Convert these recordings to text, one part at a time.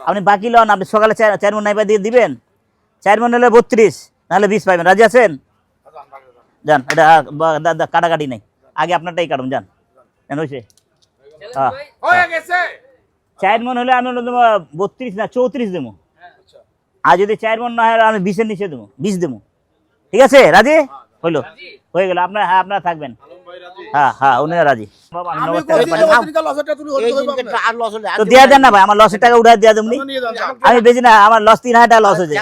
আপনি বাকি লন, আপনি সকালে 4 মণ নাইবা দিয়ে দিবেন। 4 মণ হলে 32, নাহলে 20 পাইবেন। রাজি আছেন? যান, এটা কাটাকাটি নাই, আগে আপনারটাই কাটুন। যান কেন হয়েছে? হ্যাঁ 4 মণ হলে আমি 32 না 34 দেবো। আর যদি 4 মণ না হয় আমি 20-এর নিচে দেবো, 20 দেবো। ঠিক আছে? রাজি হইলো? হয়ে গেল আপনার। হ্যাঁ আপনারা থাকবেন। হ্যাঁ হ্যাঁ উনিরা রাজি। তো দেওয়া দেন না ভাই, আমার লসের টাকা উঠে দেওয়া দেবনি। আমি বেশি না, আমার লস 3,000 টাকা লস হয়েছে,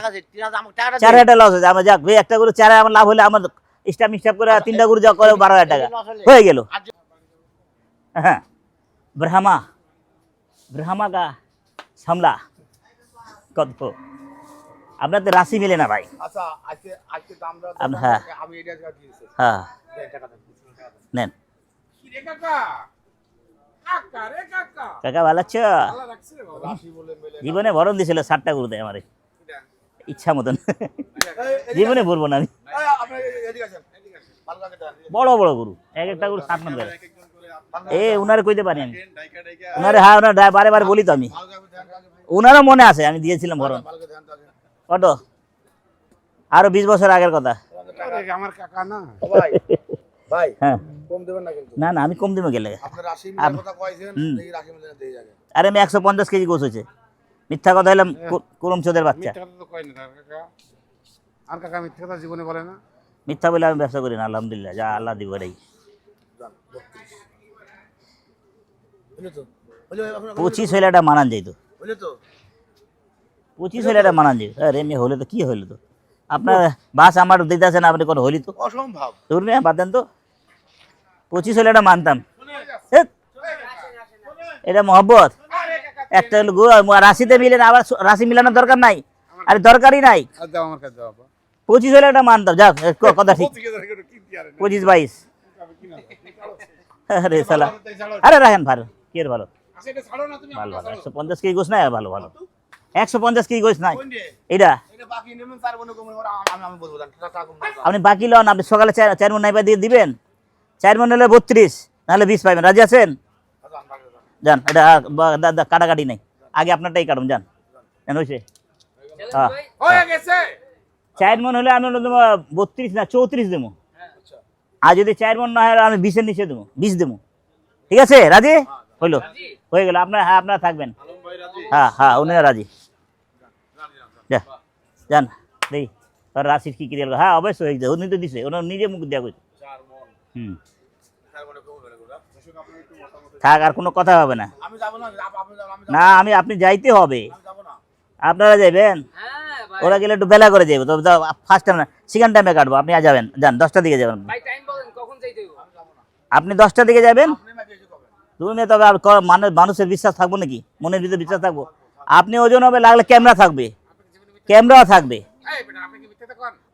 4,000 টাকা লস হয়েছে। আমার যাক ভাই, একটা করে 4 আমার লাভ হলে আমার স্টাফ মিস্টাফ করে 3টা করে যা করে 12,000 টাকা হয়ে গেল। হ্যাঁ ব্রহ্মা ব্রহ্মা কা সামলা কত আপনার তো রাশি মিলে না ভাই। হ্যাঁ হ্যাঁ নেন কাকা ভালো আছো? জীবনে ভরণ দিয়েছিল 7টা গরু দেয় আমারে ইচ্ছা মতন। জীবনে বলবো না আমি। বড় বড় গরু, এক একটা গরু 7 মণ করে। উনারে কইতে পারি আমি, উনারে। হ্যাঁ ওনার বারে বারে বলি তো আমি, উনারও মনে আছে আমি দিয়েছিলাম ভরণ। কত? আরো 20 বছর আগের কথা। আমার কাকা না ভাই, হ্যাঁ কম দেবেন না কিন্তু। না না আমি কম দেবো গেলে। আপনার রাশি মিলার কথা কইছেন, এই রাশি মিলার দেই যাবে। আরে আমি 150 কেজি গোছ হইছে। মিথ্যা কথা হইলাম কুরম চোদের বাচ্চা। মিথ্যা কথা তো কই না কাকা। আর কাকা মিথ্যা কথা জীবনে বলে না। মিথ্যা বলে আমি ব্যবসা করি না, আলহামদুলিল্লাহ, যা আল্লাহ দিব রে। 25 হইলে এটা মানান যাইতো, 25 হইলে এটা মানান যাইতো। আরে এমনি হলে তো কি হইলো তো, আপনার বাস আমার দিতেছেন, আপনি কোনো হলি তো অসম্ভব। তোর মেয়ে বাদ দেন তো, 25 হলে এটা মানতাম। এটা মহব্বত। একটা রাশিতে মিলেন, আবার রাশি মিলানোর দরকার নাই, আরে দরকারই নাই। 25 হলে এটা মানতাম। যাক কথা ঠিক, 25-22। আরে সালা, আরে রাখেন ভালো, কি এর ভালো ভালো ভালো 150 কেজি গোছ নাই, ভালো ভালো 150 কেজি গোছ নাই। এটা আপনি বাকি লন, আপনি সকালে 4 মণ নাইবা দিয়ে দিবেন। 4 মণ হলে 32, নাহলে 20 পাইবেন। রাজি আছেন? যান, এটা কাটাকাটি নাই, আগে আপনারটাই কাটুন। যান কেন হয়েছে? হ্যাঁ 4 মণ হলে আমি 32 না 34 দেবো। আর যদি 4 মণ না হয় আমি 20-এর নিচে দেবো, 20 দেবো। ঠিক আছে? রাজি হইলো? হয়ে গেল আপনার। হ্যাঁ আপনারা থাকবেন। হ্যাঁ হ্যাঁ উনিরা রাজি। যান দেই তোর রাশির কি ক্রিয়া। হ্যাঁ অবশ্যই হয়ে যায়, উনি তো দিছে, ওনার নিজে মুখ দেওয়া কইছে। থাক, আর কোনো কথা হবে না। না আমি, আপনি যাইতে হবে, আপনারা যাইবেন। ওরা গেলে একটু বেলা করে যাইব তো, ফার্স্ট টাইম না সেকেন্ড টাইমে কাটবো। আপনি যাবেন, যান 10টার দিকে যাবেন। আপনি 10টার দিকে যাবেন। তুমি তবে আর মানুষের বিশ্বাস থাকবো নাকি, মনের ভিতরে বিশ্বাস থাকবো। আপনি ওজন হবে, লাগলে ক্যামেরা থাকবে, ক্যামেরাও থাকবে।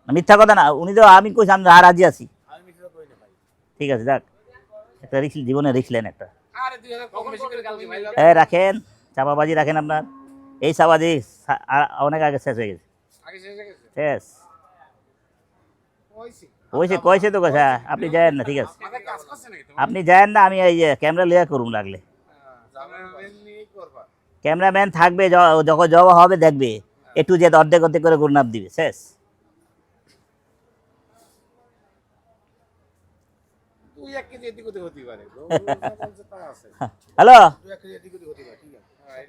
মিথ্যা কথা না, উনি তো আমি কইছি আমি রাজি আছি। ঠিক আছে যাক, একটা রিক্স জীবনে রিক্সলেন একটা। রাখেন চাপাবাজি রাখেন আপনার, এই চাপাবাজি অনেক আগে শেষ হয়ে গেছে। শেষ হয়েছে কয়েছে তো কথা, আপনি যায়েন না। ঠিক আছে আপনি যায়েন না, আমি এই ক্যামেরা লিয়া করুন, লাগলে ক্যামেরাম্যান থাকবে, যখন জবা হবে দেখবে, একটু যে অর্ধেক অর্ধেক করে গুণাপ দিবে। শেষ। হ্যালো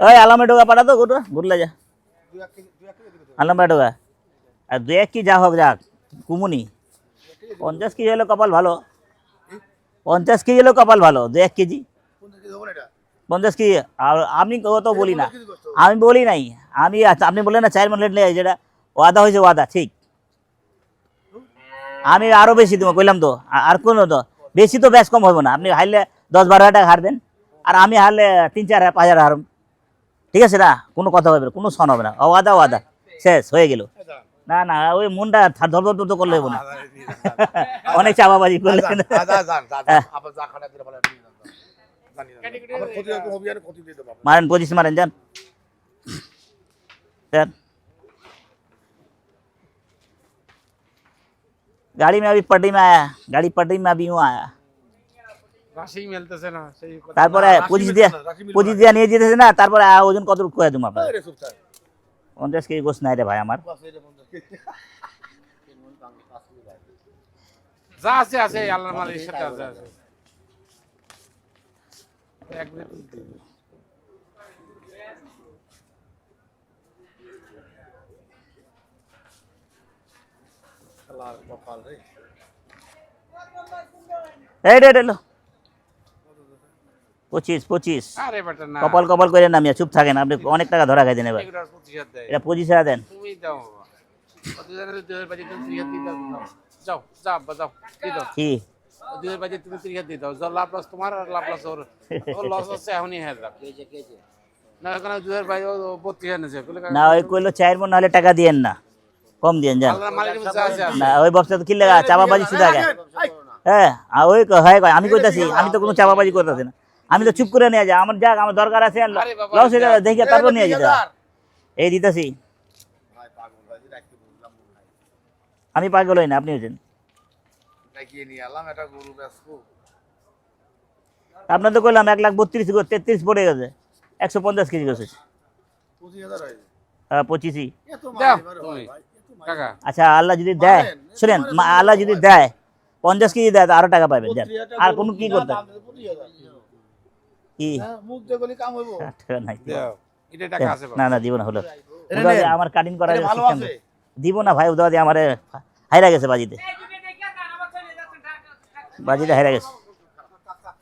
ওই আলামে ঢোকা পাঠা তো গোটা ঘুরলে যা আলামে ঢোকা। আর 2-1 কি যা হোক যাক কুমুনি। 50 কেজি হলো কপাল ভালো, 50 কেজি হলো কপাল ভালো। 2-1 কেজি 50 কেজি। আর আমি তো বলি না, আমি বলি নাই আমি। আপনি বললেন না 4 মণ নেই, যেটা ওয়াদা হয়েছে ওয়াদা ঠিক। আমি আরো বেশি দেবো কইলাম তো, আর কোনো তো বেশি তো বেশ কম হবে না। আপনি হারলে 10-12 টাকা হারবেন, আর আমি হারলে 3-4-5 হারম। ঠিক আছে না, কোনো কথা হবে না, কোনো সন হবে না। ওয়াদা ওয়াদা শেষ হয়ে গেল। না না ওই মনটা ধর ধর করলে হবে না, অনেক চাপাবাজি করলে। मारन 25 मारन जान जान। गाड़ी में अभी पटरी में आया, गाड़ी पटरी में अभी हूँ आया। রাশি মেলতেছে না সেই কথা। তারপরে রাশি পঁচিশ মিলবে দিয়া না, রাশি মিলবে পঁচিশ না। দিয়া নিয়ে যেতেছে না, তারপরে ওজন কত কয়ে তুমি আপনার? এই রে চুপ থাক। 50 কেজি গোস নাই রে ভাই আমার। বাস এই রে বন্ধু। যা আছে আছে আল্লাহর মালিকের সাথে আছে আছে। এক মিনিট তুলতে হবে। শালার কপাল রে। এই রে লো 25 আরে বেটা না, কপাল কপাল করে নামিয়া চুপ থাকেন আপনি, অনেক টাকা ধরা খাইছেন এবার। এগুলো 25,000 দেয়। এটা 25,000 দেন। তুমি দাও বাবা, 25,000 দুধের বাজে তুমি 30,000 দিয়ে দাও। যাও যাও আব্বা, যাও দিয়ে দাও। কি দুধের বাজে তুমি 30,000 দিয়ে দাও। যা লাভ লস তোমার আর লাভ লস ওর। ওর লস হচ্ছে এখনই হয়ে যাবে। না এখন দুধের বাজে 32,000 নেছে। না ওই কইলো 4 মন নাহলে টাকা দিয়েন না, কম দিয়েন যান। আল্লাহর মালিকের যা আছে আছে। না ওই ব্যবসা তো কি লাগা চাপাবাজি শুধু আগে। হ্যাঁ আর ওই হয় কয় আমি কইতাছি, আমি তো কোনো চাপাবাজি করতেছি না, আমি তো চুপ করে নিয়ে যাই, আমার যাক আমার দরকার আছে আরে বাবা, লস হয়ে যাবে দেখি তারপর নিয়ে যেতে এই দিতাছি। ভাই পাগল ভাই, রাখতে বললাম না। আমি পাগল হই না, আপনি হচ্ছেন। দেখিয়ে নিয়ে এলাম এটা গরু বেচবো। আপনার তো কইলাম 1,32,33 পড়ে গেছে, 150 কেজি গেছে। 25,000 হয়েছে। 25ই। এত দাও মাল এবারে তুমি হয় ভাই, এত মাল। কাকা। আচ্ছা আল্লাহ যদি দেয়, শুনেন আল্লাহ যদি দেয় 50 কেজি দেয় তো আরো টাকা পাবেন দেন। 32,000 আর গরু কোনো কি কিনা করতে দাম দিতে 25,000 কি হ্যাঁ, মুখ দিয়ে গলি কাম হইব। টাকা নাই। দাও এটা টাকা আছে না বাবা। না দিব না হলো এটা উদাদি নেন। আমার কাটিং করা এটা ভালো system আছে। দিব না ভাই, উদাদি আমারে হাইরা গেছে বাজিতে, বাজিতে হাইরা গেছে।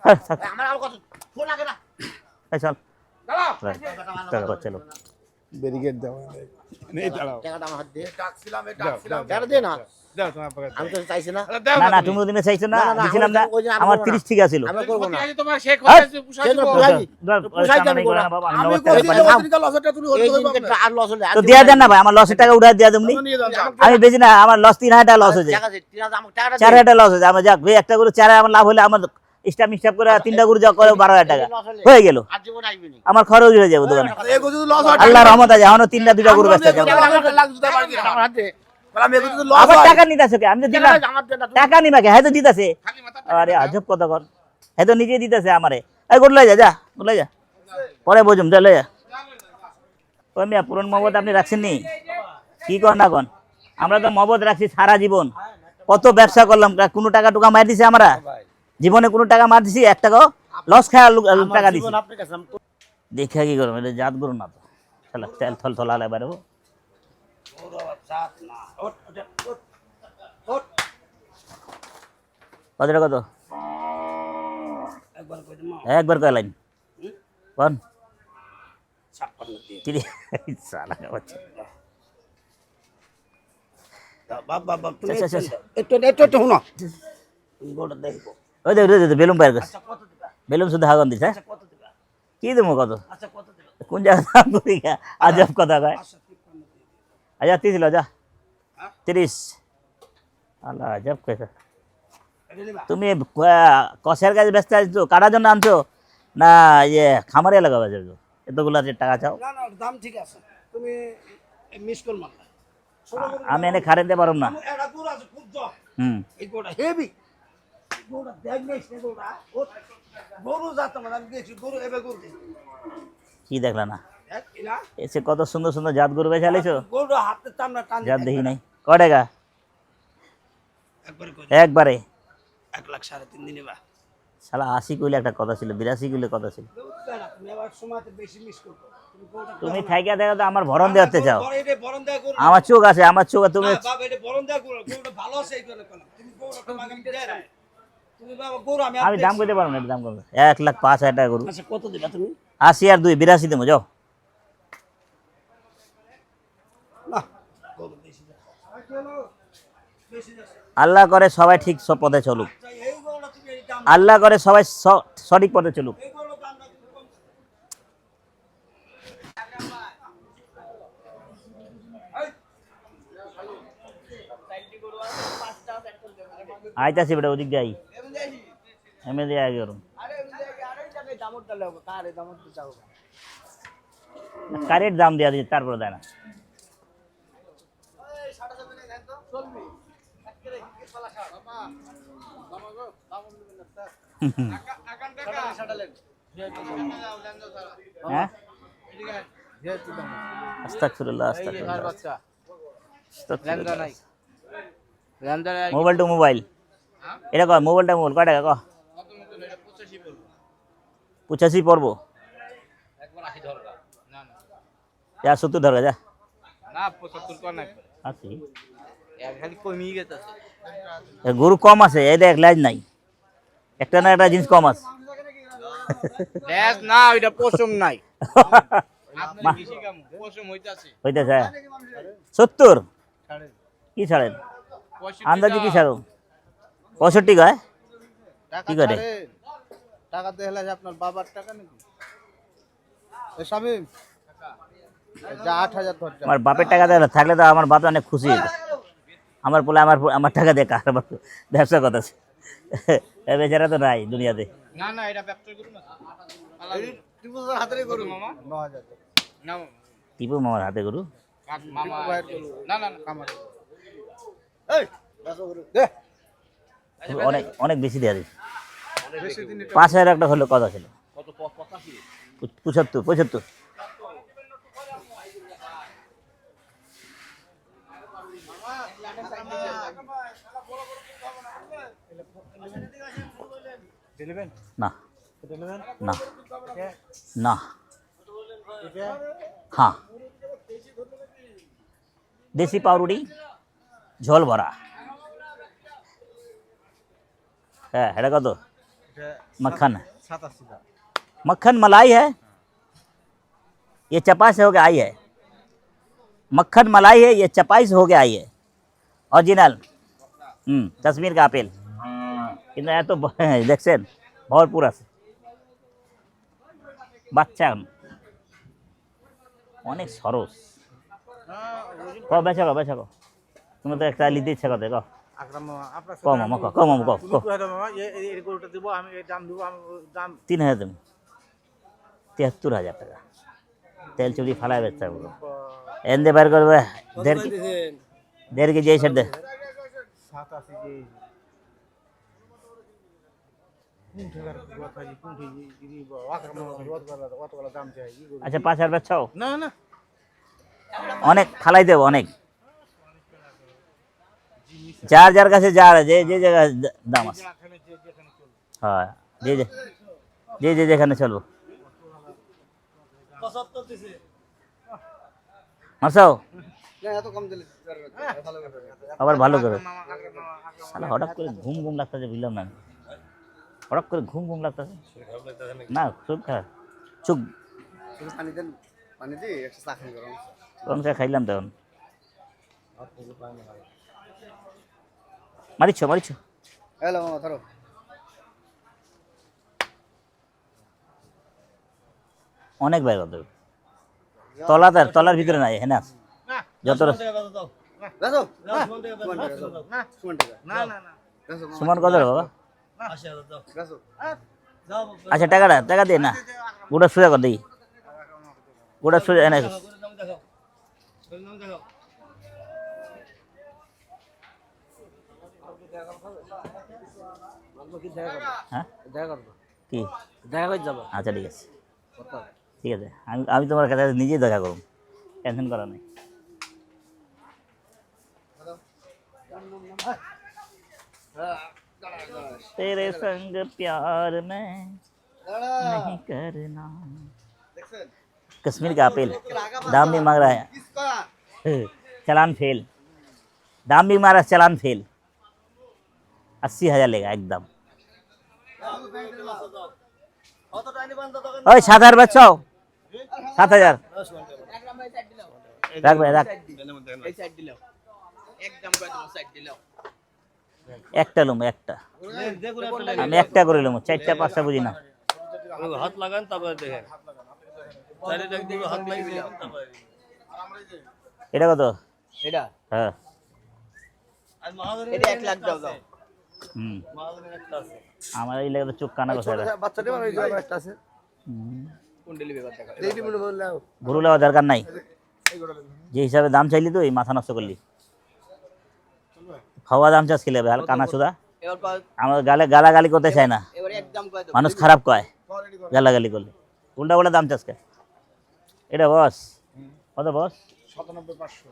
হ্যাঁ, থাক। আমার আর কত ফোন লাগে না। এই চল দাঁড়াও। টাকা পাচ্ছে লোক। ব্যারিকেড দাও। নেই দাঁড়াও। টাকাটা আমার হাত দিয়ে ডাকছিলাম টাকা দে না। দাও তোমার পকেটে। আমি তো চাইছি না। দাও না না তুমি ওদিনে চাইছো না, না, না, দিছিলাম না, ওই যে আমি আমার করবো 30 না। ঠিক আছিল। আমি করব না। তোমার শেখ হচ্ছে পুষাই সে তো দেবো। পুষাই দি। পুষাই পুষাই করে দেন না বাবা, আমি আমি নগদ কই টাকা দিলে পাই। ওদিনকার লসটা তুই হতে এই হইব দিনকে আর লস হলে তো দিয়া দেন না ভাই, আমার লসের টাকা উঠাই দিয়া দেবনি। নিয়ে যান। আমি বেশি না, আমার লস 3,000 টাকা লস হয়েছে, টাকা দে, আমার টাকাটা 4,000 টাকা লস হয়েছে। আমার যাক ভাই একটা করে 4,000 আমার লাভ হলে আমার স্টাপ করে 3টা করে যা করে 12,000 টাকা হয়ে গেল, আর জীবন আইবি নি। আমার খরচ হয়ে যাবে দোকানে। এগো যদি লস হয় আল্লাহর রহমত আছে, এখনো 2টা গরু বেচতে যাবো। আমার লাখ জুতা মার দিন আমার হাতে। বললাম এগো যদি লস আবার হয় টাকা নিতেছে কে? আমি তো দিলাম আমার দেন না। টাকা নিমাকে, হ্যাঁ তো দিতেছে। খালি মাথা আরে আজব কথা কর, হ্যাঁ তো নিজে দিতেছে আমারে। এই গরু লই যা, যা গরু লই যা, পরে বুঝুম, যা লই যা। ওই মিয়া পুরন মহব্বত আপনি রাখছেন নি, কি কর না কন, আমরা তো মহব্বত রাখছি সারা জীবন। কত ব্যবসা করলাম, কোনো টাকা টুকা মার দিছে আমরা জীবনে? কোনো টাকা মার দিছি? 1 টাকাও লস খায় টাকা দিছি? জীবন আপনার কাছে দেখা কি করবো, এটা জাত গরু না তো, শালা তেল থল থল আলাই বাইরে। কত টাকা কত? একবার কয় লাইন কোন? 56 দিয়ে। কি রে? শালা বাচ্চা। বাপ বাপ বাপ তুমি আচ্ছা, আচ্ছা, একটু শুনো। গোটা দেখো। ওই দেখ বেলুম বাইর করছে, বেলুম শুধু হাগন দিছে। হ্যাঁ কত দিবা? কি দেবো কত? আচ্ছা কত দিবা? কোন জায়গা দাম করি আজব কথা কয়। আচ্ছা 30 লো, যা 30। আল্লাহ আজব কথা। তুমি কষের কাছে ব্যস্ত আছো, কাটার জন্য আনছো না ইয়ে খামারে লাগাবে যাবো? এতগুলো যে টাকা চাও, না না দাম ঠিক আছে। তুমি মিস কর মারলা। আমি এনে খারে দিতে পারব না। এটা গরু আছে খুব জম। হুম এই গরুটা হেভি। গরুটা দেখ নেই সে গরুটা। গরু যাতে মানে আমি গেছি গরু এবে গরু। কি দেখলা না? দেখ ইলা এসে কত সুন্দর সুন্দর জাত গরু বেছে আলাইছো, গরুটা হাতে টান না টান। জাত দেখি নাই। কয় টাকা? একবারে কই একবারে 1,03,500 দিনে বা। শালা 80 কইলে একটা কথা ছিল, 82 কইলে কথা ছিল। তুমি আবার সময়তে বেশি মিস করছো। তুমি গরুটা তুমি থাইকা দেখা তো আমার ভরণ দেওয়াতে চাও। বড় এটা বরণ দেয়া গরু। আমার চোখ আছে, আমার চোখ, তুমি বাবা এটা বরণ দেয়া গরু। গরুটা ভালো আছে এই জন্য কইলাম। তুমি গরুটা তোমাকে আমি দেই না। তুমি বাবা গরু আমি আমি দাম কইতে পারবো না, এটা দাম করবো 1,05,000 টাকা গরু। আচ্ছা কত দিবা তুমি? 80 আর 2 82 দেবো, যাও। না গরু বেশি যাচ্ছে। বেশি যাচ্ছে। আল্লাহ করে সবাই ঠিক সব পথে চলুক, আচ্ছা এই গরুটা তুমি এই দাম আল্লাহ করে সবাই সঠিক পথে চলুক। এই গরুটা দাম না তুমি কম। আইতাছি বেটা, ওদিক যাই, এমনি দিয়ে আগে করুন। কারের দাম দেওয়া দিচ্ছে, তারপরে দেয় না। হ্যাঁ যেহেতু দাম আস্তাগফিরুল্লাহ এই যে ঘর বাচ্চা ল্যান্ডা নাই আস্তাগফিরুল্লাহ ল্যান্ডা মোবাইল টু মোবাইল এটা কয় মোবাইলটা মোবাইল কয় টাকা কয় কত মতো এটা 85 বলবো 85 পড়বো একবার 80 ধরবা না না যা 70 ধরো যা না 75 কর নাই আছি এক খালি কমিয়ে গেছে গরু কম আছে এই দেখ লাইন নাই একটা না একটা জিনিস কম আছে লেজ না ওইটা পশম নাই আপনার বেশি কাম পশম হইতাছে হইতেছে 70 ছাড়েন কি ছাড়েন 65 আন্দাজি কি ছাড়ো 65 কয় টাকা কি করে? ছাড়েন টাকা দেহলে আপনার বাবার টাকা নাকি এ শামিম যা 8000 ধর যা আমার বাপের টাকা দেয় না, থাকলে তো আমার বাপ অনেক খুশি হতো আমার বলে আমার টাকা দিয়ে কার ব্যবসা কথা আছে বেচারা তো নাই দুনিয়াতে না না এটা ব্যবসা করুন না টিপুদার হাতে করুন মামা 9000 না মামা টিপু মামার হাতে গরু মামা না না না কামার এই দেখো করু দে অনেক অনেক বেশি দেওয়া দিচ্ছে বেশি দিন 5000 একটা হলো কথা ছিল কত 85 75 দিলেন না দিলেন না না हाँ देसी पावरुटी झोल भरा है हेड़ा का तो मक्खन 87 টাকা मक्खन मलाई है ये चपाई से होके आई है मक्खन मलाई है ये चपाई से होके आई है ओरिजिनल कश्मीर का आपेल কিন্তু এত দেখছেন ভরপুর আছে বাচ্চা অনেক সরস বেচা কো তুমি তো একটা লিতে ইচ্ছা করতে আকরাম মামা আপনার কম মামা কম মামা কম মামা এই গরুটা দিব আমি এই দাম দিব আমি দাম 3000 দেব 73000 টাকা তেল চুরি ফালাই বেচা বলো এন্দে বার করবে দেড় কেজি এই সাইড দে 87 জি কোন টাকার কথা জি কোন জি দিব আকরাম মামা কতগুলো দাম চাই ই গরু আচ্ছা 5000 বেচাও না না অনেক ফালাই দেব অনেক যার যার কাছে যার যে যে জায়গায় দাম আছে হ্যাঁ যে যে যে যে যেখানে চলবো 75 দিছে মারসাও না এত কম দিলে ভালো করে আবার ভালো করে শালা হঠাৎ করে ঘুম ঘুম লাগতেছে বুঝলাম না আমি। হঠাৎ করে ঘুম ঘুম লাগতেছে না চুপ খা চুপ পানি দেন পানি দি একটা চা খাই গরম কম চা খাইলাম তখন মারিচ্ছ হ্যালো মামা ধরো অনেক বাইর করতে হবে তলার ভিতরে নাই হ্যাঁ না যত রাজো না না না সমান কত রে বাবা রাজো আচ্ছা টাকা দিয়ে না গোটা সোজা কর দেখি গোটা সোজা এনে হ্যাঁ দেখা করবো কি দেখা করে যাবো আচ্ছা ঠিক আছে ঠিক আছে আমি তোমার কাছে নিজেই দেখা করব টেনশন করা নেই तेरे संग प्यार में नहीं करना कश्मीर का आपेल दाम भी मांग रहा है चालान फेल दाम भी मारा चालान फेल 80,000 लेगा एकदम ओए 7,000 बच्चों 7,000 রাখ ভাই রাখ একটা লুম একটা আমি একটা করে লুম 4টা 5টা বুঝি না হাত লাগান তারপরে দেখেন হাত লাগিয়ে এটা কত এটা হ্যাঁ এটা 1 লাখ দাও দাও হুম আমার এই লাগে তো চোখ কানা কথা বাচ্চাটা ওই জায়গায় একটা আছে কোন ডেলিভারি টাকা ডেইলি মনে বললে গরু লেওয়া দরকার নাই যে হিসাবে দাম চাইলি তো এই মাথা নষ্ট করলি খাওয়া দাম চাষ খেলে হাল কানা চুদা এবার আমার গালাগালি করতে চায় না এবার 1 মানুষ খারাপ কয় গালাগালি করলে, উল্টা উল্টা দাম চাষকে। এটা বস কত বস? 97,500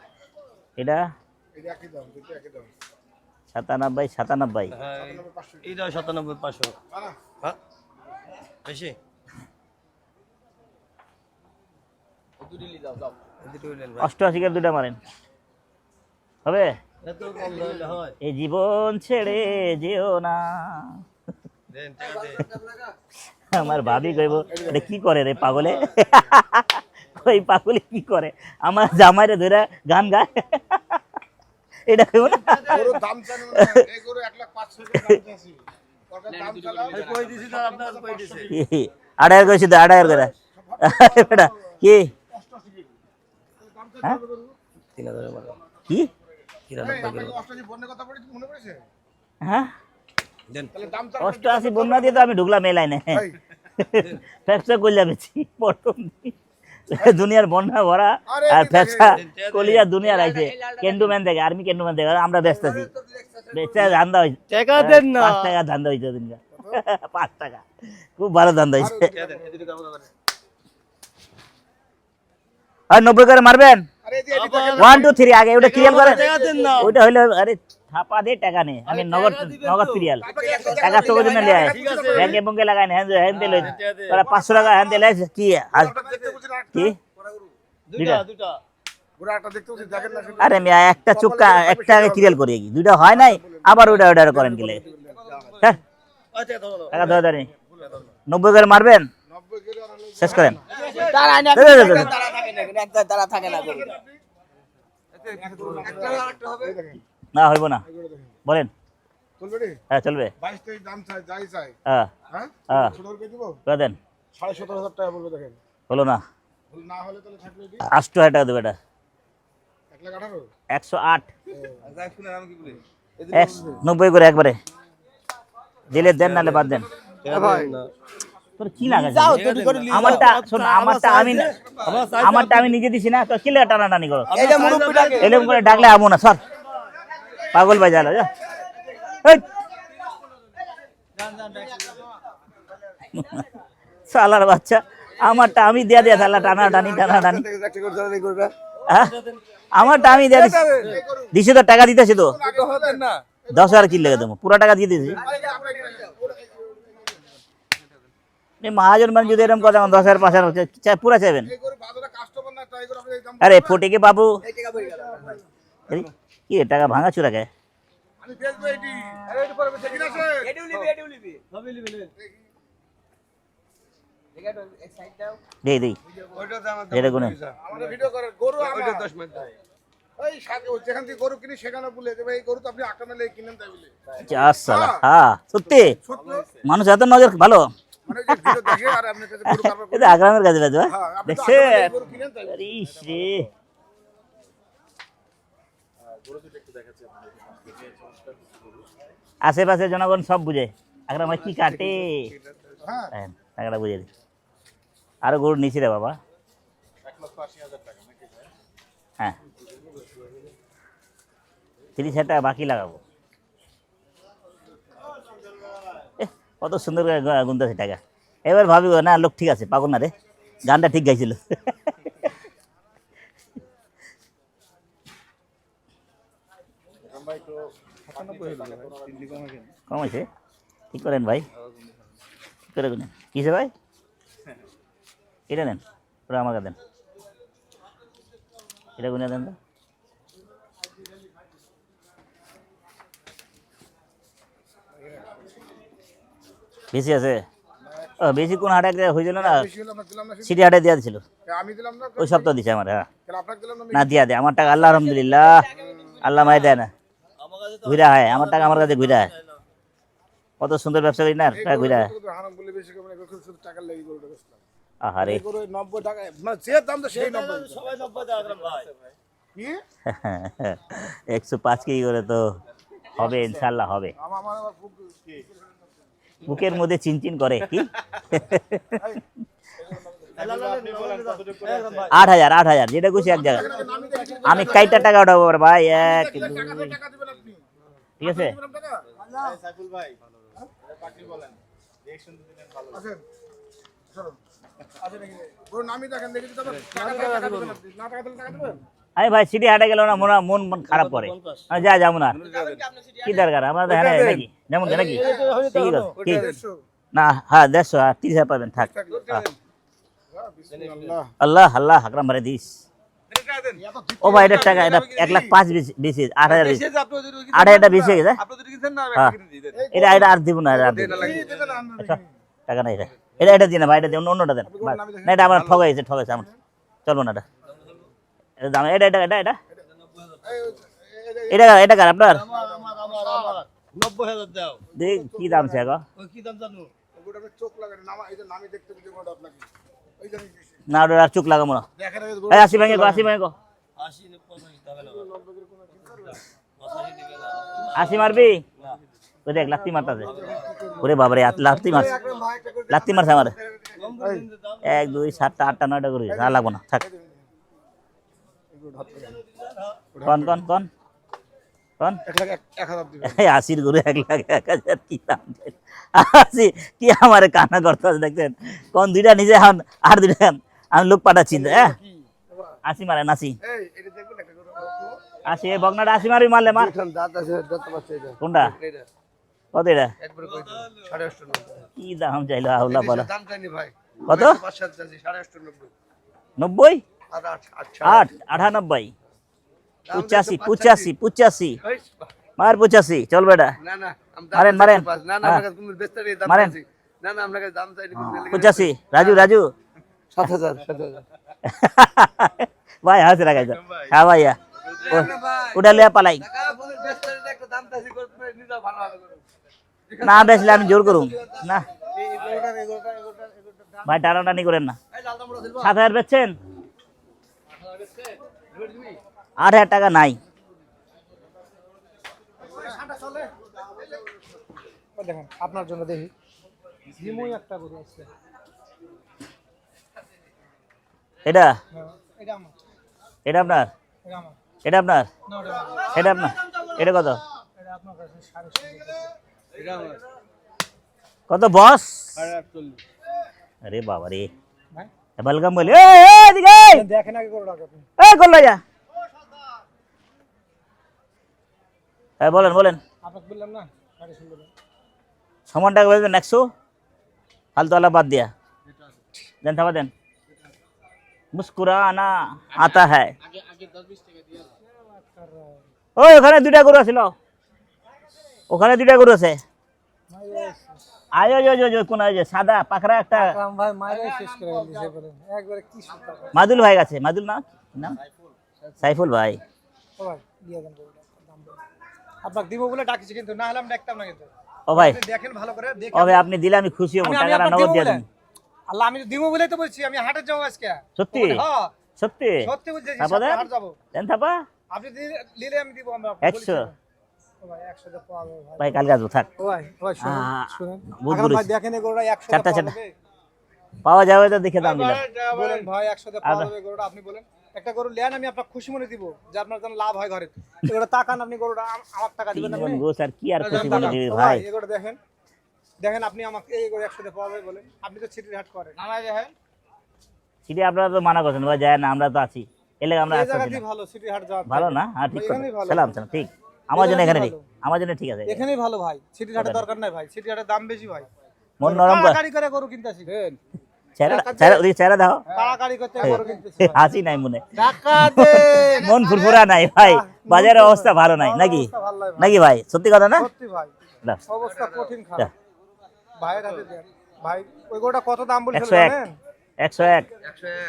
এটা এই একই দাম, দুটো একই দাম। 97 97 হ্যাঁ এইটা 97,500। হ্যাঁ বেশি এই 88 কে দুটা মারেন হবে? এত কম হলে হয়? এই জীবন ছেড়ে যেও না। দেন টাকা দে। আমার ভাবি কইব এটা কি করে রে পাগলে, ওই পাগলে কি করে, আমার জামাইরে ধরে গান গায়, এটা কইব না। গরুর দাম জানি না, এই গরু 1,05,000 টাকা দাম চাইছি। ওটার দাম চালাও। এই কই দিছি তো আপনার কই দিছি। আড়াইয়ের কইছি তো, আড়াইয়ের করে বেটা কি হ্যাঁ? 3000 মানে কি 93 অষ্টআশি বন্যের কথা মনে পড়েছে? হ্যাঁ? দেন। তাহলে দাম 88 বন্যা দিয়ে তো আমি ঢুকলাম এই লাইনে, ফ্যাকচা কইলা বেছি প্রথম দিন। দুনিয়ার বন্যা ভরা আর ফ্যাকচা কলিয়া দুনিয়ার আইছে কেন্ডুম্যান থেকে, আর্মি কেন্ডুম্যান থেকে, আমরা ব্যস্ত আছি। বেচা ধান্দা হইছে, টাকা দেন না। 5 টাকা ধান্দা হইছে দিনকা, 5 টাকা খুব ভালো ধান্দা হইছে। টাকা দেন, এই দুটো কাম করেন। আর 90 করে মারবেন, আরে এই যে এদিকে 1 2 3 আগে ওটা ক্লিয়ার করেন। টাকা দেন না। ওইটা হইলো আরে ছাপা দে টাকা নেই, আমি নগদ নগদ সিরিয়াল টাকা তো ওই জন্য লিয়ে ঠিক আছে। ব্যাংকে বঙ্গে লাগাই না, হ্যাঁ দিল তোরা 500 টাকা হ্যাঁ দিলে কি আজ দেখতে বলছি না, কি দুইটা দুইটা পুরো একটা দেখতে বলছি, দেখেন না শুধু। আরে মিয়া একটা চুক্কা একটা ক্লিয়ার করি কি দুইটা হয় নাই, আবার ওইটা ওইটা করেন কি লাগে, হ্যাঁ আচ্ছা দাও টাকা দাও দাও 90 করে মারবেন, 90 করে আর হলো শেষ করেন। না হইব না বলেন, চলবে রে? হ্যাঁ চলবে, 22 দাম চাই, যাই চাই। হ্যাঁ হ্যাঁ? হ্যাঁ ছোট করে দিব? করে দেন, 17,500 টাকা বলবে, দেখেন। হলো না, ভুল না হলে তাহলে থাকবে এটি 800 টাকা দেবে এটা 1,18,000। 108 90 করে একবারে দিলে দেন, নালে বাদ দেন। তোর কি লাগে আমারটা শোন, আমারটা আমি নিজে দিছি না, তো কি লাগে টানাটানি করো, এরকম করে ডাকলে আমো না সর, পাগল ভাই জালা যা। এই! শালার বাচ্চা, আমারটা আমি দিয়া দিয়া শালা টানাটানি টানাটানি, হ্যাঁ? আমারটা আমি দিয়া দিছি, দিছি তো টাকা দিতেছি তো, 10,000 কি লেগে দেবো, পুরো টাকা দিয়ে দিয়েছি। মহাজন মানে যদি এরকম কথা 10,000 5,000 পুরা চাইবেন, এই গরু বাজারে কাস্টমার না, তাই করে আপনি এই দাম আরে ফটিকে বাবু এই কি এ টাকা ভাঙা চুরা কে আমি বেচবো এটি। আরে এটি পরে বেচে কিনা আছে? দেই দেই এটা গুনে আমাদের ভিডিও করে গরু আমার 10 মিনিট ওই সাথে যেখান থেকে গরু কিনি সেখানে বলে যে ভাই এই গরু তো আপনি 8 টাকা লেগে কিনেন তাই বলে। আসসালাম, হ্যাঁ সত্যি সত্য মানুষ এত নজর ভালো, মানে যে ভিডিও দেখে আর আপনি কাছে গরু কারবার এটা আগ্রামের কাছে বাজবা হ্যাঁ আপনি তো দেখছে, 8 টাকা লেগে গরু কিনেন তাই বলে। ইস রে আশেপাশে জনগণ সব বুঝে আগ্রাম ভাই কি কাটে, হ্যাঁ হ্যাঁ টাকাটা বুঝে দি আরো গরু নিছি রে বাবা, 1,80,000 টাকা নাকি? হ্যাঁ 30,000 টাকা বাকি লাগাবো। এহ, কত সুন্দর করে গুনতেছে টাকা, এবার ভাবি না লোক ঠিক আছে, পাগল না রে, গানটা ঠিক গাইছিল। কম আছে, ঠিক করেন ভাই, ঠিক করে গুনেন, কিসে ভাই এটা নেন, ওরা আমাকে দেন, এটা গুনে দেন তো। বেশি আছে, ও বেশি কোন হাটে একটা হয়েছিল না, বেশি হলে আমরা দিলাম না সেটা? সিটি হাটে দিয়া দিছিল, আমি দিলাম না, ওই সপ্তাহ দিছে আমার, হ্যাঁ কেন আপনাকে দিলাম না? না দিয়া দে আমার টাকা, আল্লাহ আলহামদুলিল্লাহ, আল্লাহ মাই দেয় না, ঘুরা হয় আমার টাকা, আমার কাছে ঘুরা হয়, কত সুন্দর ব্যবসা করি না, টাকা ঘুরা হয়। হারাম বলে বেশি করে গরু শুধু টাকা লেগে গরুটা বেচলাম। আহারে এই গরু 90 টাকা মানে যে দাম তো সেই 90 সবাই 90 টাকা আগ্রাম ভাই। কি 105 কেজি করে তো হবে, ইনশাল্লাহ হবে, আমার আবার খুব কি বুকের মধ্যে চিনচিন করে কি। 8,000 যেটা খুশি এক জায়গায়, আমি কাইটা টাকা উঠাবো ভাই, 1 2 টাকা দিবেন আপনি? ঠিক আছে, দিবেন টাকা? সাইফুল ভাই পাখি বলেন আরে ভাই সিটি হাটে গেল না মন মন খারাপ করে আমি যা যাবো না কি দরকার আমরা তো হ্যাঁ নাকি যেমন নাকি ঠিক আছে কি না হ্যাঁ 150 আর 30,000 পাবেন থাক আল্লাহ আল্লাহ আকরাম মারে দিস ও ভাই এটা টাকা এটা 1,05,20 8,000 8,000 20 হয়ে গেছে এটা এটা আর দিব না আর দিব আচ্ছা টাকা নাই এটা এটা দিন না ভাই এটা দিন অন্যটা দেন না এটা আমার ঠগাইছে আমার চলবো না এটা এটা দাম এটা এটা এটা এটা এটা এটা কার আপনার 90,000 দাও দেখ কি দাম আছে গো ওই কি দাম জানো না ওটা আর চোখ লাগাবো না এই 80 ভেঙে গো 80 ভেঙে গো 80 ne 85 টাকা নাও 80 মারবি ওই দেখ লাত্তি মারতাছে ওরে বাবা রে লাত্তি মারছে আমার 1 2 7 8 9টা করে না লাগবো না থাক কোন 80 গরু 1,01,000 কি দাম 80 কি আমারে কান্না করতেছে দেখছেন কোন দুইটা নিজে হন আর দুইটা আমি লোক পাঠাচ্ছি হ্যাঁ 80 মারেন 80 এই বগনাটা 80 মারবি মারলে মার কোনটা কত এটা কি দাম চাইলো আউলা বলা কত 90 8 98 85 মার 85 চল বেটা মারেন মারেন মারেন 85 রাজু 7,000 ভাই হাসি লাগাই তো হ্যাঁ ভাইয়া ওটা লিয়া পালাই না বেচলে আমি জোর করুম না ভাই টানাটানি করেন না 7,000 বেচছেন 8,000 টাকা নাই দেখেন আপনার জন্য দেখি জিমুই একটা গরু আছে এটা এটা আমার এটা আপনার এটা আমার এটা আপনার না এটা আপনার এটা কত এটা আপনার কাছে 750 এটা আমার কত বস 48 আরে বাবা রে ভাই বলগাম বলে এদিকে দেখেন আগে গরুটা আপনি করলো যা হ্যাঁ বলেন আপনাকে বললাম না 750 সমান টাকা বলবেন 100 ফালতু वाला বাদ দিয়া দেন থাবা দেন মুস্কুরানা আতা হ্যায় ওই ওখানে দুইটা গরু আছিল ওখানে দুইটা গরু আছে আয় কোন যে সাদা পাকড়া একটা রাম ভাই মাইরে শেষ করে দিয়েছে বলেন একবারে কি সুন্দর মাদুল ভাই আছে মাদুল না নাম সাইফুল ভাই ও ভাই দিয়ে দেন গরুটা দাম বলেন আপনাকে দিব বলে ডাকিছি কিন্তু না হলাম ডাকতাম না কিন্তু ও ভাই দেখেন ভালো করে দেখেন ও ভাই আপনি দিলে আমি খুশি হব টাকাটা নগদ দিয়ে দেন আল্লাহ আমি দিব বলেই তো বলছি আমি হাটে যাব আজকে সত্যি হ্যাঁ সত্যি সত্যি বলছি হাট যাব দেন থাপা আপনি নিলে আমি দিব আমরা 100 ও ভাই 100 তে পাওয়া যাবে ভাই ভাই কালকে আসবো থাক ও ভাই শুনুন বহুত এখন গরু ভাই দেখেন এই গরুটা 100 তে চারটা পাওয়া চারটা যাবে পাওয়া যাবে তো দেখে দাম দিলাম বলেন ভাই 100 তে পাওয়া যাবে গরুটা আপনি বলেন একটা গরু নেন আমি আপনাকে খুশি মনে দিব যে আপনার জন্য লাভ হয় ঘরে এগুলো তাকান আপনি গরুটা আমার টাকা দিবেন আপনি তিনজন গোস আর কি আর খুশি মনে দিবি ভাই এগুলো দেখেন দেখেন আপনি আমাকে এই গরু 100 তে পাওয়া যাবে বলেন আপনি তো ছিটির হাট করেন নামাই দেখেন সিটি আপনারা তো মানা করছেন ভাই যায় না আমরা তো আছি এলে আমরা এই আসছি জায়গাতেই ভালো ছিটির হাট যাওয়া ভালো না হ্যাঁ ঠিক এখানেই আছে ভালো। সালাম ঠিক আমার জন্য এখানে ঠিক আমার জন্য ঠিক আছে এখানেই ভালো ভাই ছিটির হাটে দরকার নাই ভাই ছিটির হাটে দাম বেশি ভাই মন নরম করে কাড়াকাড়ি করে গরু কিনতেছি চেহারা ওই চেহারা দাও কাড়াকাড়ি করতে গরু কিনতেছি হাসি নাই মনে টাকা দে মন ফুরফুরা নাই ভাই বাজারের অবস্থা ভালো নাই নাকি ভালো লাগে ভাই। নাকি ভাই সত্যি কথা না সত্যি ভাই দাও। অবস্থা কঠিন দাও। খারাপ ভাইয়ের হাতে দেন ভাই ওই গরুটা কত দাম বলছিল 101 জানেন 101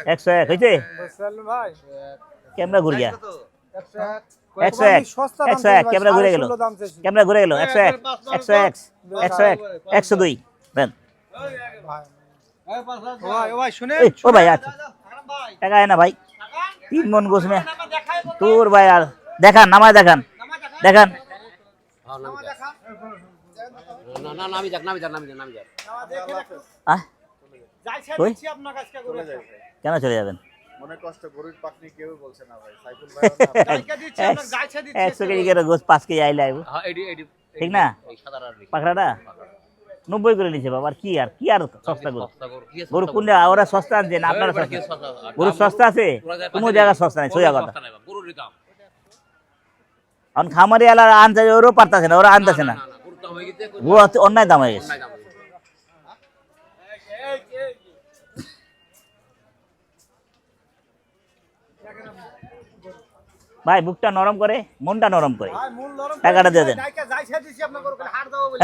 101 হইছে বুঝছেন ভাই ক্যামেরা ঘুরে গিয়া 101 101 সস্তা দাম 101 ক্যামেরা ঘুরে গেল দাম চাইছি ক্যামেরা ঘুরে গেল 101 101 101 102 দেন ভাই ও ভাই শুনেন এই, ও ভাই আচ্ছা টাকা আয় না ভাই 3 মন গোস মে তোর ভাই আর দেখান নামায় দেখান দেখান না না নামি যাক আহ কই? আপনার কাছে করে কেন চলে যাবেন মনে কষ্ট গরুর পাকনি কেউ বলছে না ভাই সাইকেল ভাই জায়গা দিচ্ছি আপনার গাইছা দিচ্ছি 100 কেজি করে গোস 5 কেজি আইলে আইবো হ্যাঁ এডি ঠিক না এই সাদা আর পাকড়াটা 90 করে নিছে বাবা, আর কি আর সস্তা গরু? গরু কোন জায়গা ওরা সস্তা আনছে না আপনারা সস্তা? গরু সস্তা আছে, কোনো জায়গা সস্তা নেই, সোজা কথা। এখন খামারি এলার আনতে ওরও পারতেছে না, ওরা আনতেছে না, ও অন্যায় দাম হয়ে গেছে। ভাই বুকটা নরম করে, মনটা নরম করে, টাকাটা দিয়ে দেন,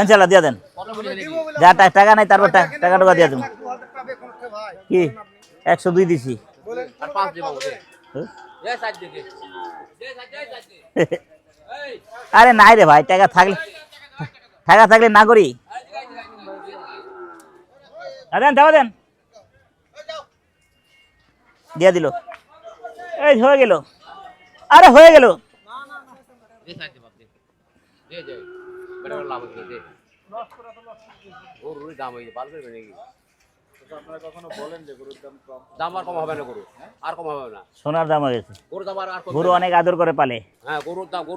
ইনশাল্লাহ দিয়ে দেন। যা টাকা নাই তারপর টাকাটা দিয়ে দেন। কি 102 দিছি? আরে নাই রে ভাই, টাকা থাকলে না করি। দেন দেওয়া দেন, দিয়ে দিল, এই হয়ে গেল, আরে হয়ে গেল। সোনার দাম হয়ে গেছে, গরু অনেক আদর করে পালে,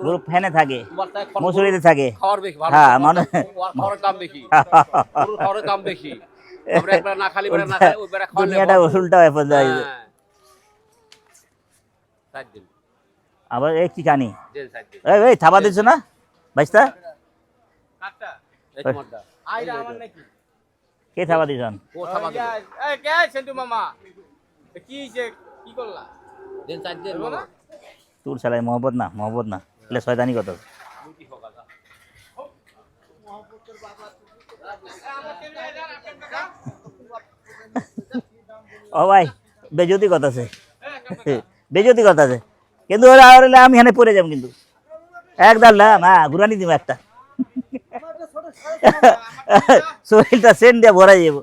গরু ফ্যানে থাকে, মসুরিতে থাকে, হ্যাঁ মানে দুনিয়াটা উল্টা হয়ে পড়ে যায়। আবার এই কি জানি, এই থাবা দিচ্ছ না ভাইস্তা? কে থাবা দিছ? তোর চালাই মহব্বত না, এলে শয়তানি কত। ও ভাই বেজতি কথা আছে, বেজতি কথা আছে, কিন্তু ওরা আমি এখানে পড়ে যাবো, কিন্তু একদম ঘুরানি দিব একটা, শরীরটা সেন দিয়ে ভরা যাবো।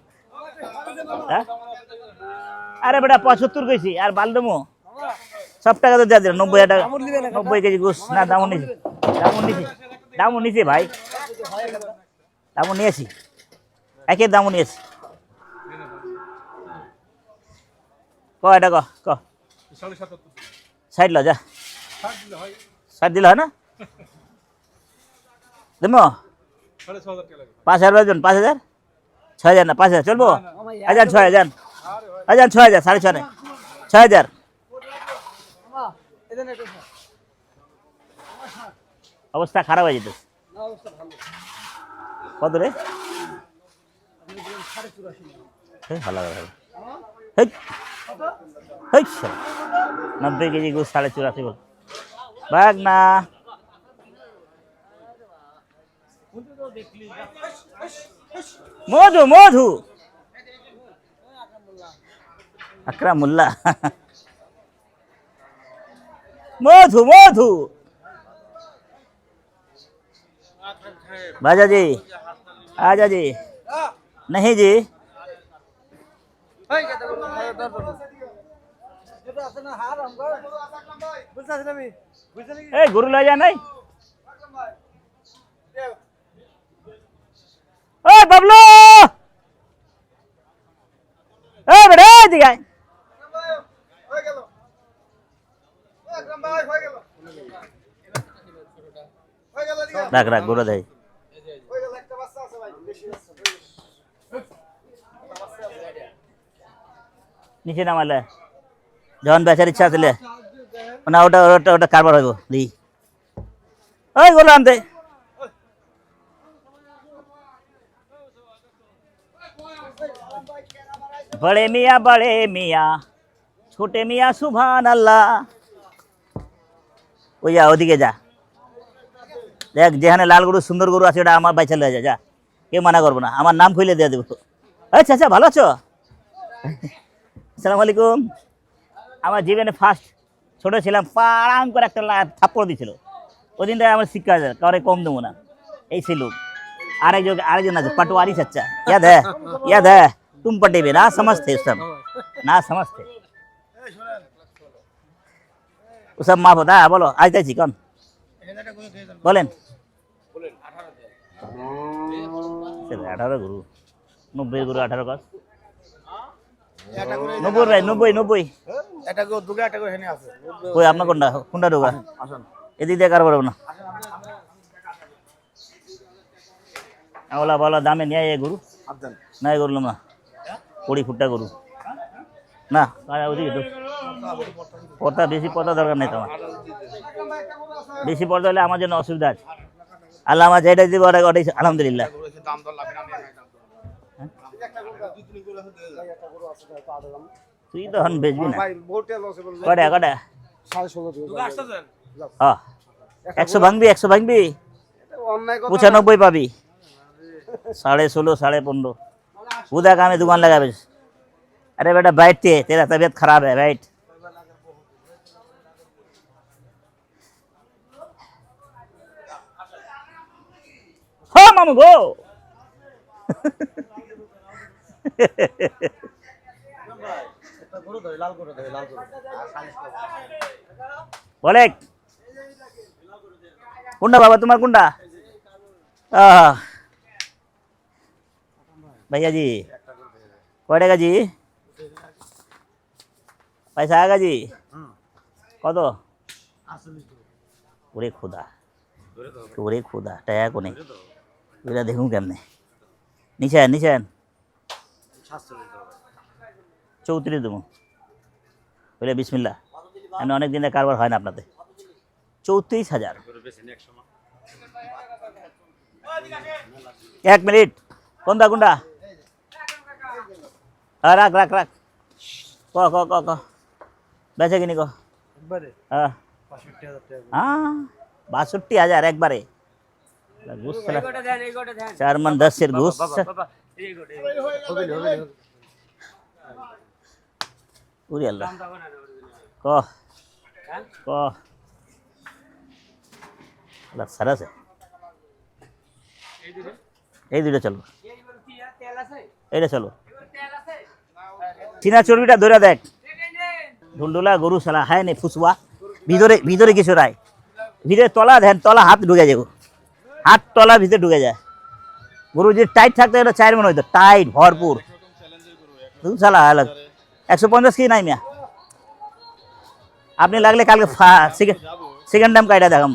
আরে বেটা 75 কইছি, আর বাল দেবো সব টাকা তো দিয়ে দিলাম। 90 টাকা, 90 কেজি গোস না, দামও নিছি ভাই, দামও নিয়েছি, একের দামও নিয়েছি। এটা ক 60 ল, যা 60 দিলে হয় না? দেব 5,000 5,000 6,000 না 5,000 চলবো? 6,000 6,000 6,500 6,000। অবস্থা খারাপ হয়ে যেত। কত রে? ভালো 90 কেজি গোস 84.5 বল বাঘ না। মধু আকরামুল্লাহ, মধু बाजा जी, आजा जी, नहीं जी गुरु ले जा नहीं, बबलू बड़े दिखाए রাখ গুঁড়ো দেয়। নিচে নামালে যখন বেচার ইচ্ছা আছে না, ওটা কারবার হইব দি ওই গোলা আনতে। বড়ে মিয়া ছোটে মিয়া সুবহান আল্লাহ। ওই যা ওদিকে যা, দেখ যেখানে লাল গরু সুন্দর গরু আছে ওটা আমার বাইচা লয়ে যা, কেউ মানা করবো না, আমার নাম খুলে দিয়ে দেবো। আচ্ছা আচ্ছা, ভালো আছো? আসসালামু আলাইকুম। আমার জীবনে ফার্স্ট ছোটো ছিলাম, পাড়াং করে একটা থাপ্পড় দিয়েছিল, ওই দিনটা আমার শিক্ষা আছে, কাউরে কম দেবো না। এই ছিল আরেকজন আছে पटवारी सच्चा, याद है तुम पटेबे ना समझते सब, ना समझते वो सब माफ होता है। बोलो आज তাইছি কোন বলেন? 18 গুরু 90 গুরু 18 কস 90 ভাই 90 এটা গো দুগা এটা গো হেনে আছে। কই আপনার কোনটা দুগা? আসেন এদিক দিয়ে কার পারবো না। ওলা বলা দামে নিয়ে এ গরু আবদান না এ করলাম না 20 ফুটটা গরু না ওদিকে তো পর্দা বেশি পর্দা দরকার নেই তোমার বেশি পর্দা হলে আমার জন্য অসুবিধা আছে আল্লাহ আমার যেটা দিব ওটাই আলহামদুলিল্লাহ তুই তো এখন বেচবি না কটা কটা হ্যাঁ 100 ভাঙবি 100 ভাঙবি 95 পাবি 16.5 15.5 खुदा काम है दुकान लगा बस अरे बेटा बैठते तेरा तबीयत खराब है बैठ हाँ मामू गो बोले कुंडा बाबा तुम्हारा कुंडा भैया जी कयटा जी पैसा आएगा जी कत ওরে খোদা ওরে খোদা টাকা কোনে ওইটা দেখুন কেমনে নিছেন নিছেন 34 দেবো ওইটা বিসমিল্লা আমি অনেক দিনের কারবার হয় না আপনাদের 34,000 1 মিনিট কোনটা কোনটা রাখ রাখ রাখ ক ক ক ক বেচে কিনি ক হ্যাঁ 62,000 একবারে ঘুষ 4 मन 10 এর ঘুষ উরি আল্লাহ ক ক আল্লাহ সারা আছে এই দুটো চলো এইটা চলো চীনা চর্বিটা ধরে দেখ ঢুলঢুলা গরু সালা হয় না ফুসুয়া ভিতরে ভিতরে কিছু নাই ভিতরে তলা দেন তলা হাত ঢুকে যায় হাত তলা ভিতরে ঢুকে যায় গরু যদি টাইট থাকতো এটা 4 মন হইতো টাইট ভরপুর দুধ সালা আলাগ 150 কি নাই মিয়া আপনি লাগলে কালকে সেকেন্ড টাইম কাইটা দেখাম